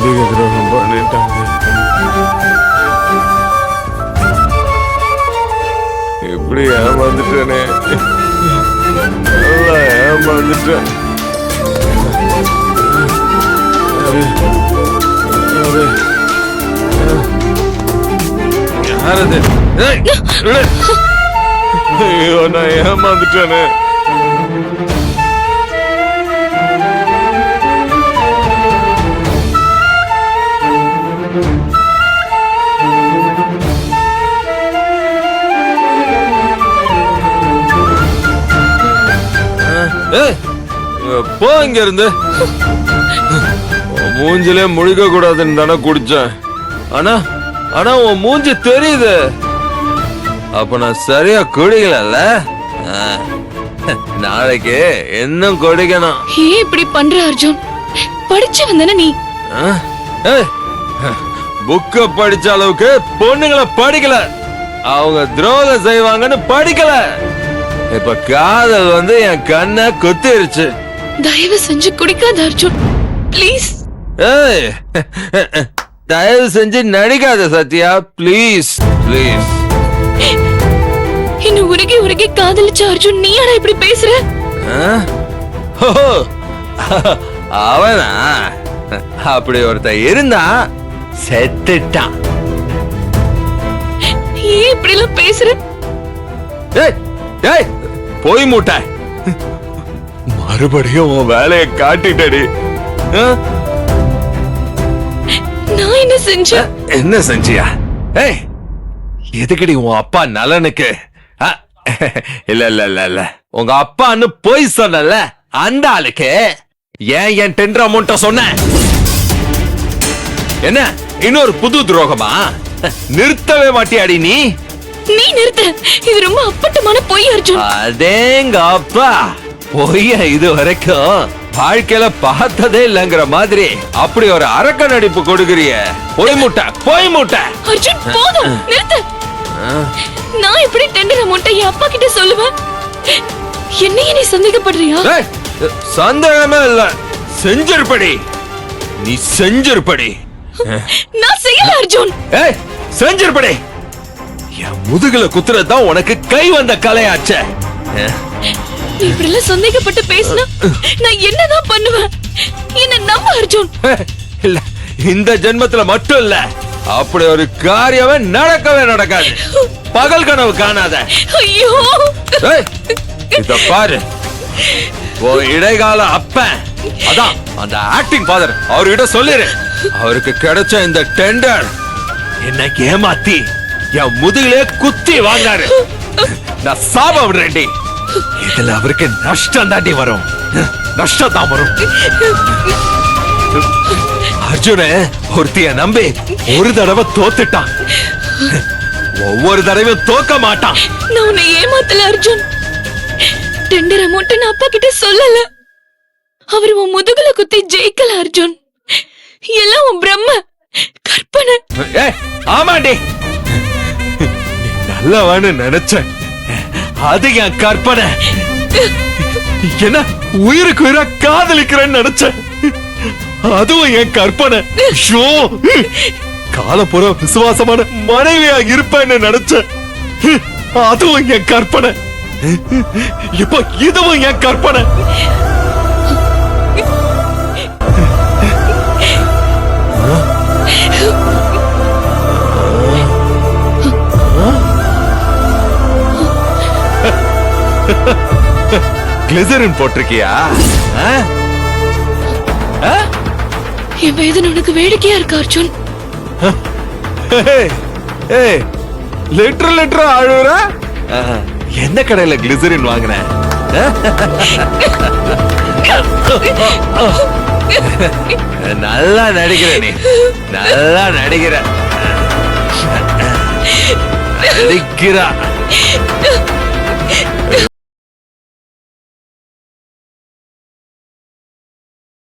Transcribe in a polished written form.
நம்பிக்கை துரோகம் பண்ணிட்டாங்க. இப்படி ஏமாந்துட்டேனே, நல்லா ஏமாந்துட்டேன். யாரது? ஐயோ, நான் ஏமாந்துட்டேனே. போ இங்க இருந்து. மூஞ்சிலே முழிக்க கூடாதுன்னு தானே குடிச்சேன். ஆனா ஆனா உன் மூஞ்சி தெரியுது. அப்ப நான் சரியா குடிக்கல. நாளைக்கு இன்னும் குடிக்கணும். ஏன் இப்படி பண்ற அர்ஜுன்? படிச்சு வந்தன நீ. புக்க படிச்ச அளவுக்கு பொண்ணுங்களை படிக்கல. அவங்க துரோகம் செய்வாங்கன்னு படிக்கல. இப்ப காதல் வந்து என் கண்ணை குத்திருச்சு. தயவு செஞ்சு குடிக்காத அர்ஜுன், ப்ளீஸ். ஏய், தயவு செஞ்சு நடிக்காத சத்யா, ப்ளீஸ் ப்ளீஸ். இன்னும் உருகி உருகி காதலிச்ச அர்ஜுன் நீயாடா இப்படி பேசுற? அவனா? அப்படி ஒருத்த இருந்தா செத்துட்டான். ஏன் இப்படி எல்லாம் பேசுற? ஏய் ஏய், போய் மூட்டை. மறுபடியும் உன் வேலையை காட்டிட்டடி. நான் என்ன செஞ்சேன்? என்ன செஞ்சியா? ஏய், எதுக்கடி உன் அப்பா நலனுக்கு? இல்ல இல்ல இல்ல இல்ல, உங்க அப்பான்னு போய் சொன்னல அந்த ஆளுக்கு ஏன் என் டெண்டர் அமௌண்ட சொன்ன? என்ன இன்னொரு புது துரோகமா? நிறுத்தவே மாட்டியாடி நீ? நீ நிறுத்த. இது ரொம்ப அப்பட்டமான பொய் அர்ஜுன். அதேங்க அப்பா, பொய்ய இது வரைக்கும் வாழ்க்கையில பார்த்ததே இல்லங்கிற மாதிரி அப்படி ஒரு அரக்க நடிப்பு கொடுக்கறிய. போய் மூட்டை, போய் மூட்டை. அர்ஜுன் போதும், நிறுத்து. நான் எப்படி டெண்டர் அமௌண்ட்டை என் அப்பா கிட்ட சொல்லுவேன்? என்னைய நீ சந்தேகப்படுறியா? சந்தேகமே இல்ல, செஞ்சிருப்படி. நீ செஞ்சிருப்படி. நான் செய்யல அர்ஜுன். ஏய், செஞ்சிருப்படி. என் முதுகுல குத்துறதுதான் உனக்கு கை வந்த கலையாச்சே. நீ இப்படி எல்லாம் சந்தேகப்பட்டு பேசினா நான் என்னதான் பண்ணுவேன்? என்ன நம்ப அர்ஜுன். இல்ல, இந்த ஜென்மத்துல மட்டும் இல்ல, அப்படி ஒரு காரியமே நடக்கவே நடக்காது. பகல் கனவு காணாத. ஐயோ, இத பாரு, இடைக்கால அப்பன் அதான் அந்த ஆக்டிங் ஃபாதர், அவர்கிட்ட சொல்லிரு. அவருக்கு கிடைச்ச இந்த டெண்டர் என்ன ஏமாத்தி என் முதுகிலே குத்தி வாங்காரு. நான் சாபம் விடுறேன்டி. இதுல அவருக்கு நஷ்டம் தாண்டி வரும், நஷ்டம் தான் வரும். அர்ஜுன ஒருத்திய நம்பி ஒரு தடவை தோத்துட்டான், ஒவ்வொரு தடவையும் தோக்க மாட்டான். நான் உன்னை ஏமாத்தல அர்ஜுன். டெண்டர் அமௌண்ட் நான் அப்பா கிட்ட சொல்லல. அவர் உன் முதுகுல குத்தி ஜெயிக்கல அர்ஜுன். எல்லாம் உன் பிரம்ம கற்பனை. ஆமாண்டி, நீ நல்லவன்னு நினைச்ச, அது என் கற்பனை. என்ன உயிருக்கு உயிரா காதலிக்கிறேன்னு நினைச்ச, அதுவும் என் கற்பனை. காலப்புற விசுவாசமான மனைவியா இருப்பேன்னு நினைச்ச, அதுவும் என் கற்பனை. இப்ப இதுவும் என் கற்பனை. கிளிசரின் போட்டிருக்கியா? என் வேதனை உனக்கு வேடிக்கையா இருக்கு அர்ஜுன். லிட்டர் லிட்டர் அழுகுற. எந்த கடையில கிளிசரின் வாங்கின? நல்லா நடிக்கிற நீ, நல்லா நடிக்கிற. நடிக்கிறா.